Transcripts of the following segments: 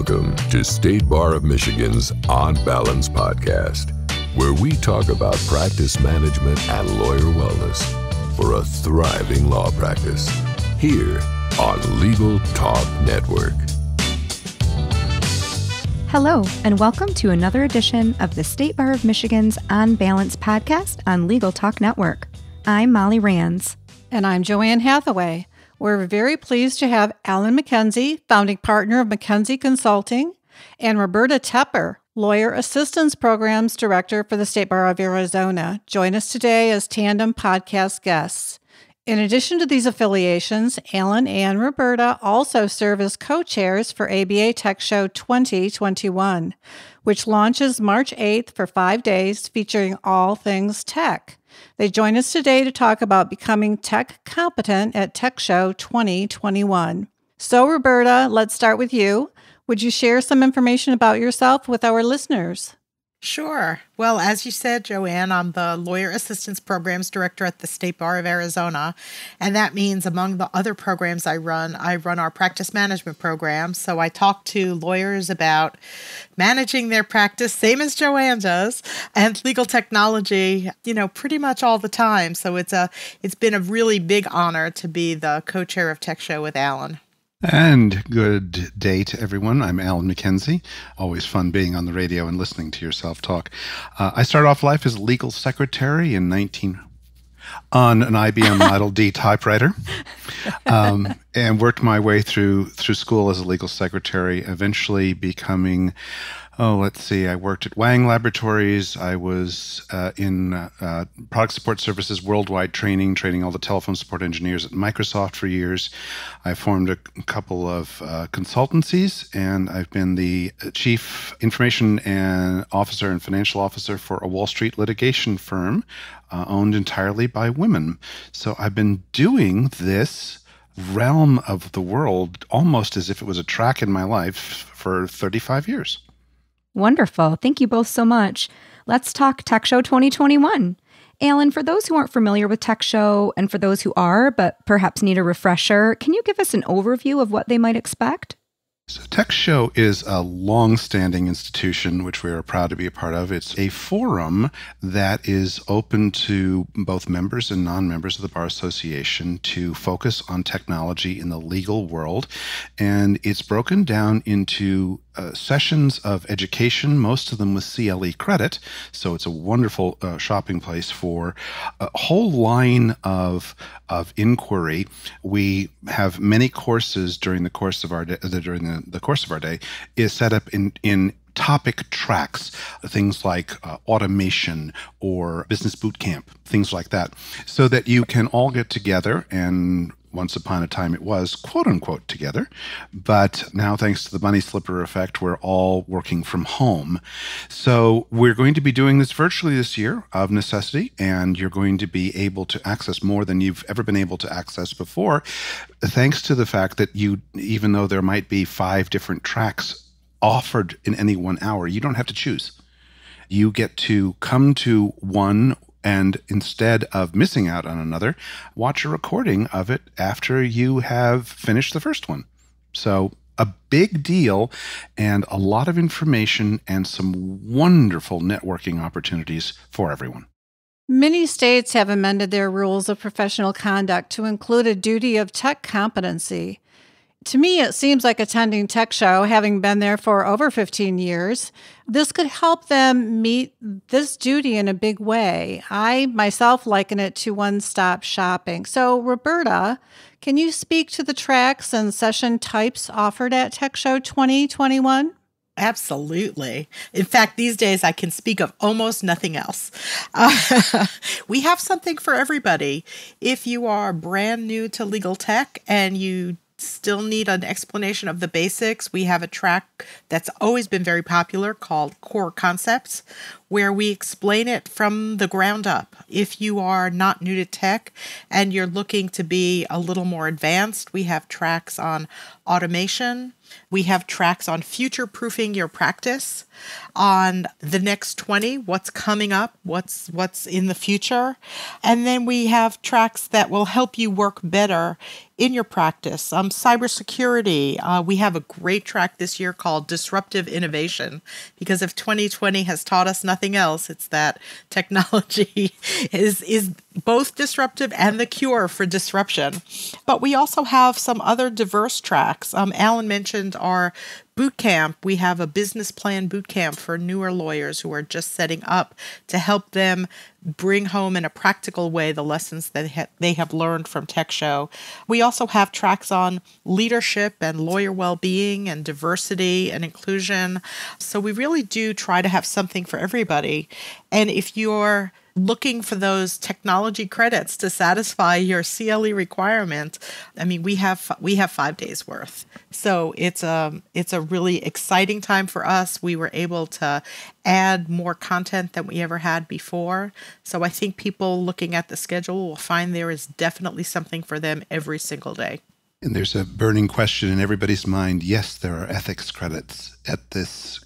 Welcome to State Bar of Michigan's On Balance podcast, where we talk about practice management and lawyer wellness for a thriving law practice, here on Legal Talk Network. Hello, and welcome to another edition of the State Bar of Michigan's On Balance podcast on Legal Talk Network. I'm Molly Rands. And I'm Joanne Hathaway. We're very pleased to have Allan Mackenzie, founding partner of Mackenzie Consulting, and Roberta Tepper, Lawyer Assistance Programs Director for the State Bar of Arizona, join us today as tandem podcast guests. In addition to these affiliations, Allan and Roberta also serve as co-chairs for ABA TECHSHOW 2021, which launches March 8th for 5 days featuring all things tech. They join us today to talk about becoming tech competent at TECHSHOW 2021. So, Roberta, let's start with you. Would you share some information about yourself with our listeners? Sure. Well, as you said, Joanne, I'm the Lawyer Assistance Programs Director at the State Bar of Arizona. And that means among the other programs I run our practice management program. So I talk to lawyers about managing their practice, same as Joanne does, and legal technology, pretty much all the time. So it's been a really big honor to be the co-chair of TECHSHOW with Allan. And good day to everyone. I'm Allan Mackenzie. Always fun being on the radio and listening to yourself talk. I started off life as legal secretary on an IBM Model D typewriter, and worked my way through school as a legal secretary, eventually becoming I worked at Wang Laboratories. I was in product support services, worldwide training all the telephone support engineers at Microsoft for years. I formed a couple of consultancies, and I've been the chief information officer and financial officer for a Wall Street litigation firm owned entirely by women. So I've been doing this realm of the world almost as if it was a track in my life for 35 years. Wonderful. Thank you both so much. Let's talk TECHSHOW 2021. Allan, for those who aren't familiar with TECHSHOW and for those who are, but perhaps need a refresher, can you give us an overview of what they might expect? So TECHSHOW is a long-standing institution which we are proud to be a part of. It's a forum that is open to both members and non-members of the Bar Association to focus on technology in the legal world. And it's broken down into sessions of education, most of them with CLE credit. So it's a wonderful shopping place for a whole line of inquiry. We have many courses during the course of our day. The course of our day is set up in topic tracks, things like automation or business boot camp, things like that, so that you can all get together and once upon a time it was quote unquote together, but now thanks to the bunny slipper effect, we're all working from home. So we're going to be doing this virtually this year of necessity, and you're going to be able to access more than you've ever been able to access before, thanks to the fact that even though there might be 5 different tracks offered in any 1 hour, you don't have to choose. You get to come to one, and instead of missing out on another, watch a recording of it after you have finished the first one. So a big deal, and a lot of information and some wonderful networking opportunities for everyone. Many states have amended their rules of professional conduct to include a duty of tech competency. To me, it seems like attending TECHSHOW, having been there for over 15 years, this could help them meet this duty in a big way. I myself liken it to one-stop shopping. So, Roberta, can you speak to the tracks and session types offered at TECHSHOW 2021? Absolutely. In fact, these days I can speak of almost nothing else. We have something for everybody. If you are brand new to legal tech and you still need an explanation of the basics, we have a track that's always been very popular called Core Concepts, where we explain it from the ground up. If you are not new to tech and you're looking to be a little more advanced, we have tracks on automation. We have tracks on future-proofing your practice, on the next 20, what's coming up, what's in the future. And then we have tracks that will help you work better in your practice. Cybersecurity, we have a great track this year called Disruptive Innovation, because if 2020 has taught us nothing else, it's that technology is both disruptive and the cure for disruption. But we also have some other diverse tracks. Allan mentioned our boot camp. We have a business plan boot camp for newer lawyers who are just setting up to help them bring home in a practical way the lessons that they have learned from TechShow. We also have tracks on leadership and lawyer well-being and diversity and inclusion. So we really do try to have something for everybody. And if you're looking for those technology credits to satisfy your CLE requirement, I mean, we have 5 days worth. So it's a really exciting time for us. We were able to add more content than we ever had before. So I think people looking at the schedule will find there is definitely something for them every single day. And there's a burning question in everybody's mind. Yes, there are ethics credits at this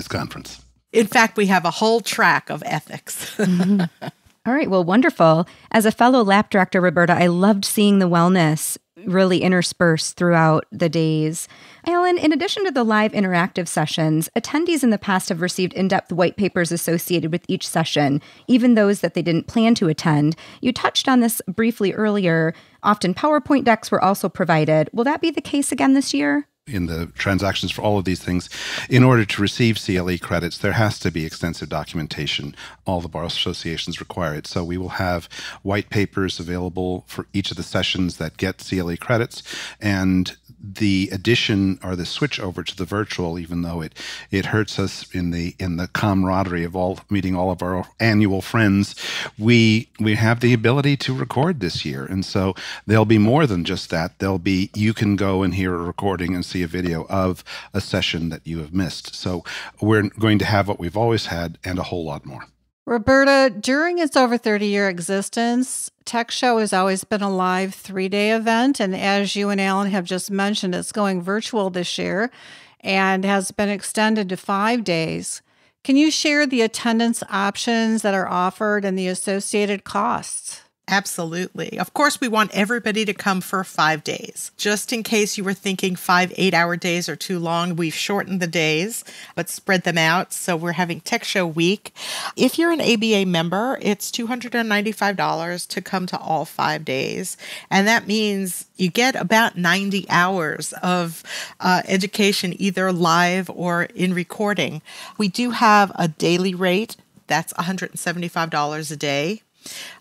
conference. In fact, we have a whole track of ethics. All right. Well, wonderful. As a fellow lab director, Roberta, I loved seeing the wellness really interspersed throughout the days. Allan, in addition to the live interactive sessions, attendees in the past have received in-depth white papers associated with each session, even those that they didn't plan to attend. You touched on this briefly earlier. Often PowerPoint decks were also provided. Will that be the case again this year? In the transactions for all of these things, in order to receive CLE credits, there has to be extensive documentation. All the bar associations require it. So we will have white papers available for each of the sessions that get CLE credits, and the addition or the switch over to the virtual, even though it hurts us in the camaraderie of all meeting all of our annual friends, we have the ability to record this year. And so there'll be more than just that. You can go and hear a recording and see a video of a session that you have missed. So we're going to have what we've always had and a whole lot more. Roberta, during its over 30-year existence, TechShow has always been a live 3-day event. And as you and Allan have just mentioned, it's going virtual this year and has been extended to 5 days. Can you share the attendance options that are offered and the associated costs? Absolutely. Of course, we want everybody to come for 5 days. Just in case you were thinking 5 8-hour days are too long, we've shortened the days, but spread them out. So we're having TechShow Week. If you're an ABA member, it's $295 to come to all 5 days. And that means you get about 90 hours of education, either live or in recording. We do have a daily rate. That's $175 a day.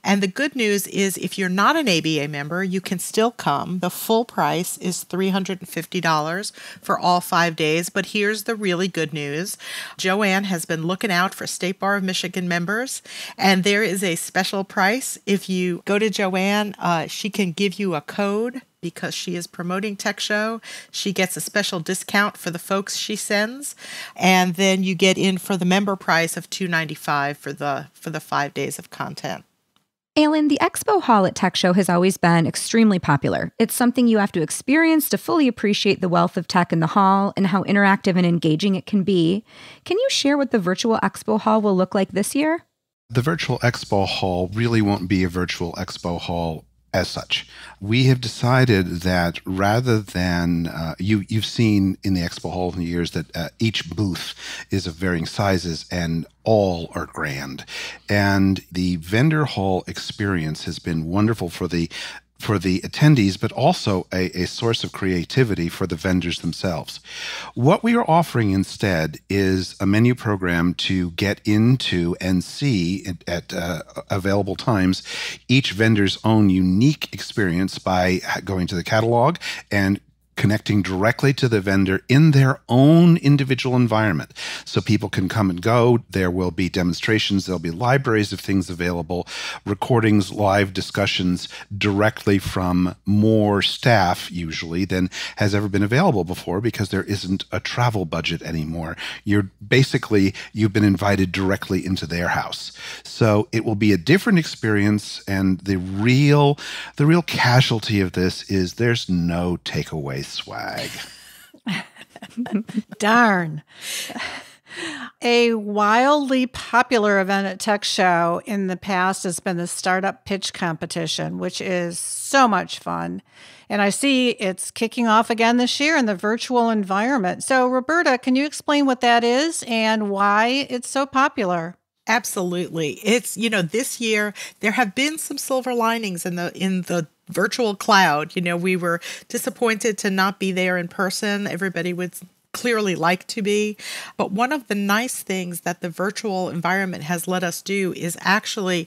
And the good news is if you're not an ABA member, you can still come. The full price is $350 for all 5 days. But here's the really good news. Joanne has been looking out for State Bar of Michigan members, and there is a special price. If you go to Joanne, she can give you a code. Because she is promoting TechShow, she gets a special discount for the folks she sends, and then you get in for the member price of $295 for the 5 days of content. Allan, the Expo Hall at TechShow has always been extremely popular. It's something you have to experience to fully appreciate the wealth of tech in the hall and how interactive and engaging it can be. Can you share what the virtual Expo Hall will look like this year? The virtual Expo Hall really won't be a virtual Expo Hall as such. We have decided that rather than, you've seen in the Expo Hall in the years that each booth is of varying sizes and all are grand. And the vendor hall experience has been wonderful for the attendees, but also a source of creativity for the vendors themselves. What we are offering instead is a menu program to get into and see at available times each vendor's own unique experience by going to the catalog and connecting directly to the vendor in their own individual environment. So people can come and go. There will be demonstrations. There'll be libraries of things available, recordings, live discussions directly from more staff usually than has ever been available before, because there isn't a travel budget anymore. You've been invited directly into their house. So it will be a different experience, and the real casualty of this is there's no takeaway swag. Darn. A wildly popular event at TechShow in the past has been the Startup Pitch Competition, which is so much fun. And I see it's kicking off again this year in the virtual environment. So, Roberta, can you explain what that is and why it's so popular? Absolutely. It's, this year there have been some silver linings in the virtual cloud. We were disappointed to not be there in person. Everybody would clearly like to be. But one of the nice things that the virtual environment has let us do is actually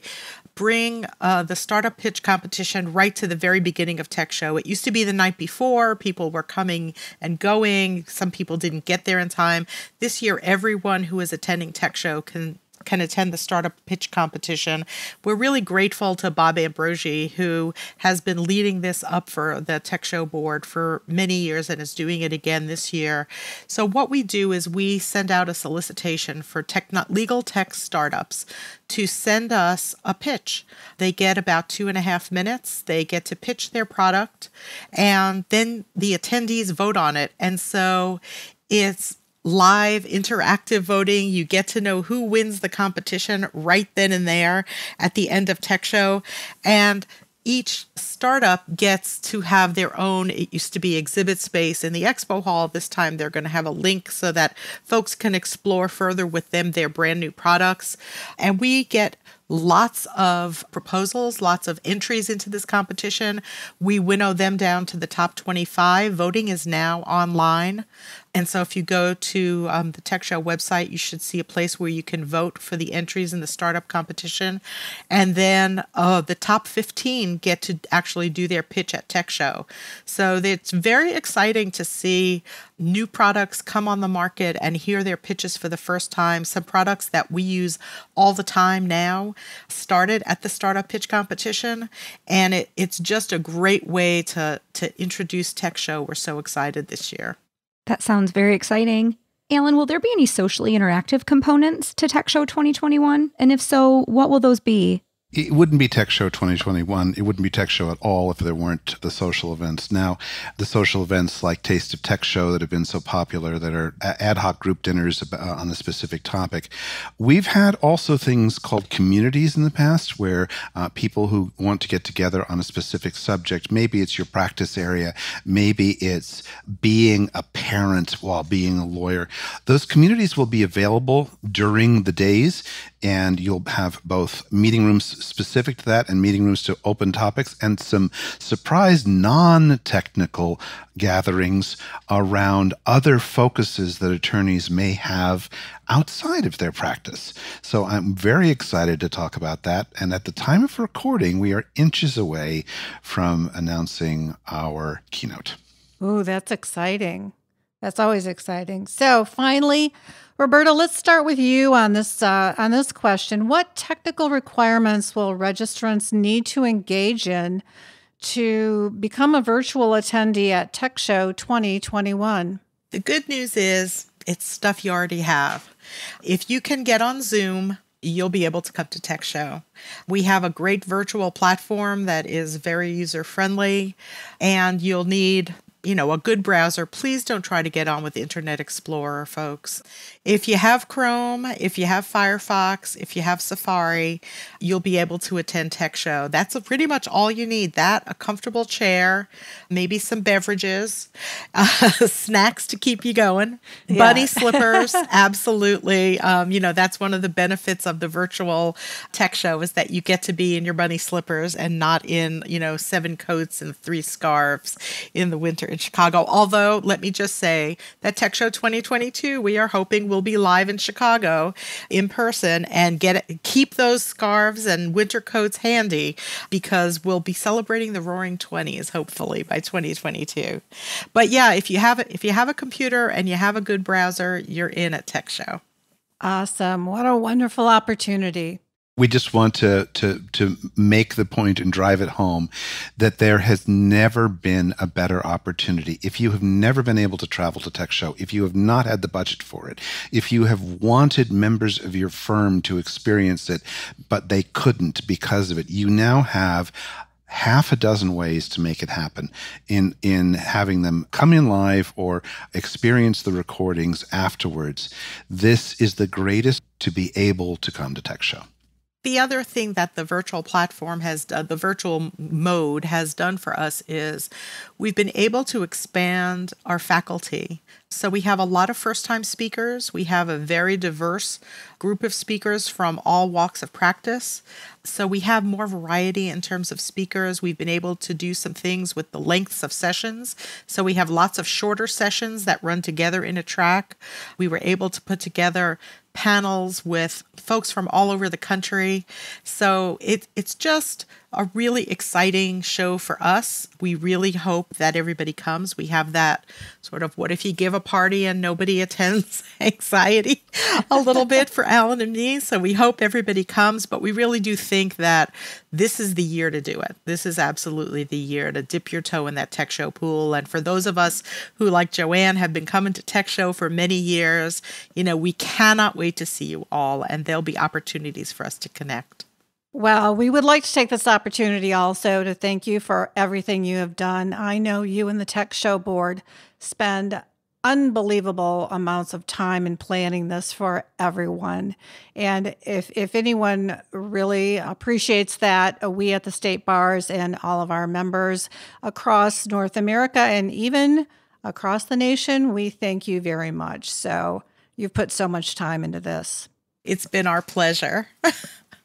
bring the startup pitch competition right to the very beginning of Tech Show. It used to be the night before. People were coming and going. Some people didn't get there in time. This year, everyone who is attending Tech Show can attend the startup pitch competition. We're really grateful to Bob Ambrogi, who has been leading this up for the Tech Show board for many years and is doing it again this year. So what we do is we send out a solicitation for legal tech startups to send us a pitch. They get about 2.5 minutes. They get to pitch their product, and then the attendees vote on it. And so it's live interactive voting. You get to know who wins the competition right then and there at the end of Tech Show. And each startup gets to have their own, it used to be exhibit space in the Expo hall. This time they're going to have a link so that folks can explore further with them their brand new products. And we get lots of proposals, lots of entries into this competition. We winnow them down to the top 25. Voting is now online. And so if you go to the Tech Show website, you should see a place where you can vote for the entries in the startup competition. And then the top 15 get to actually do their pitch at Tech Show. So it's very exciting to see new products come on the market and hear their pitches for the first time. Some products that we use all the time now started at the startup pitch competition. And it's just a great way to introduce Tech Show. We're so excited this year. That sounds very exciting. Allan, will there be any socially interactive components to Tech Show 2021? And if so, what will those be? It wouldn't be Tech Show 2021. It wouldn't be Tech Show at all if there weren't the social events. Now, the social events like Taste of Tech Show that have been so popular, that are ad hoc group dinners on a specific topic. We've had also things called communities in the past, where people who want to get together on a specific subject, maybe it's your practice area, maybe it's being a parent while being a lawyer. Those communities will be available during the days, and you'll have both meeting rooms specific to that and meeting rooms to open topics, and some surprise non-technical gatherings around other focuses that attorneys may have outside of their practice. So I'm very excited to talk about that. And at the time of recording, we are inches away from announcing our keynote. Ooh, that's exciting. That's always exciting. So finally, Roberta, let's start with you on this question. What technical requirements will registrants need to engage in to become a virtual attendee at Tech Show 2021? The good news is it's stuff you already have. If you can get on Zoom, you'll be able to come to Tech Show. We have a great virtual platform that is very user-friendly, and you'll need a good browser. Please don't try to get on with Internet Explorer, folks. If you have Chrome, if you have Firefox, if you have Safari, you'll be able to attend Tech Show. That's pretty much all you need. That, a comfortable chair, maybe some beverages, snacks to keep you going, bunny slippers, absolutely. That's one of the benefits of the virtual Tech Show, is that you get to be in your bunny slippers and not in, 7 coats and 3 scarves in the winter in Chicago. Although, let me just say that Tech Show 2022, we are hoping will be live in Chicago in person, and keep those scarves and winter coats handy, because we'll be celebrating the Roaring 20s, hopefully, by 2022. But yeah, if you have a computer and you have a good browser, you're in at Tech Show. Awesome. What a wonderful opportunity. We just want to make the point and drive it home that there has never been a better opportunity. If you have never been able to travel to Tech Show, if you have not had the budget for it, if you have wanted members of your firm to experience it, but they couldn't because of it, you now have half a dozen ways to make it happen in having them come in live or experience the recordings afterwards. This is the greatest to be able to come to Tech Show. The other thing that the virtual platform has done, the virtual mode has done for us, is we've been able to expand our faculty. So we have a lot of first-time speakers. We have a very diverse group of speakers from all walks of practice. So we have more variety in terms of speakers. We've been able to do some things with the lengths of sessions. So we have lots of shorter sessions that run together in a track. We were able to put together panels with folks from all over the country. So it's just a really exciting show for us. We really hope that everybody comes. We have that sort of what if you give a party and nobody attends anxiety a little bit for Allan and me. So we hope everybody comes, but we really do think that this is the year to do it. This is absolutely the year to dip your toe in that Tech Show pool. And for those of us who, like Joanne, have been coming to Tech Show for many years, we cannot wait to see you all, and there'll be opportunities for us to connect. Well, we would like to take this opportunity also to thank you for everything you have done. I know you and the Tech Show board spend unbelievable amounts of time in planning this for everyone. And if anyone really appreciates that, we at the state bars and all of our members across North America and even across the nation, we thank you very much. So you've put so much time into this. It's been our pleasure.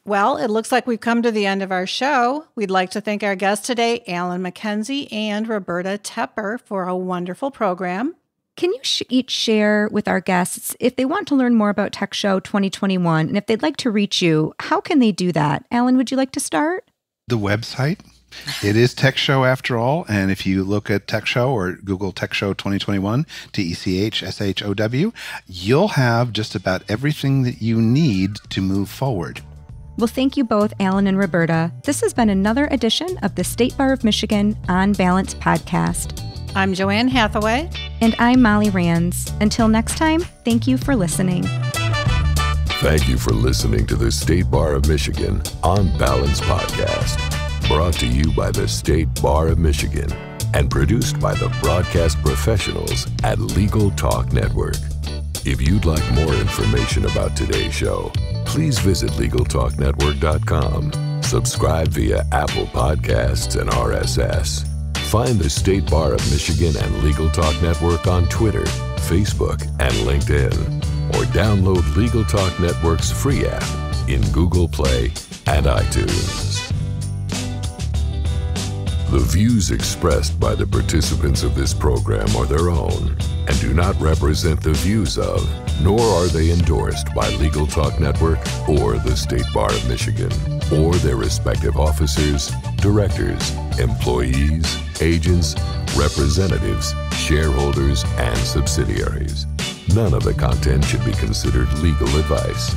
Well, it looks like we've come to the end of our show. We'd like to thank our guests today, Allan Mackenzie and Roberta Tepper, for a wonderful program. Can you each share with our guests if they want to learn more about Tech Show 2021 and if they'd like to reach you, how can they do that? Allan, would you like to start? The website. It is Tech Show after all. And if you look at Tech Show or Google Tech Show 2021, TECHSHOW, you'll have just about everything that you need to move forward. Well, thank you both, Allan and Roberta. This has been another edition of the State Bar of Michigan On Balance podcast. I'm Joanne Hathaway. And I'm Molly Rands. Until next time, thank you for listening. Thank you for listening to the State Bar of Michigan On Balance podcast, brought to you by the State Bar of Michigan and produced by the broadcast professionals at Legal Talk Network. If you'd like more information about today's show, please visit LegalTalkNetwork.com. Subscribe via Apple Podcasts and RSS. Find the State Bar of Michigan and Legal Talk Network on Twitter, Facebook, and LinkedIn. Or download Legal Talk Network's free app in Google Play and iTunes. The views expressed by the participants of this program are their own and do not represent the views of, nor are they endorsed by Legal Talk Network or the State Bar of Michigan, or their respective officers, directors, employees, agents, representatives, shareholders, and subsidiaries. None of the content should be considered legal advice.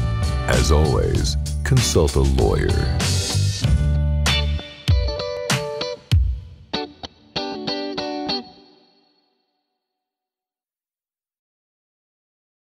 As always, consult a lawyer.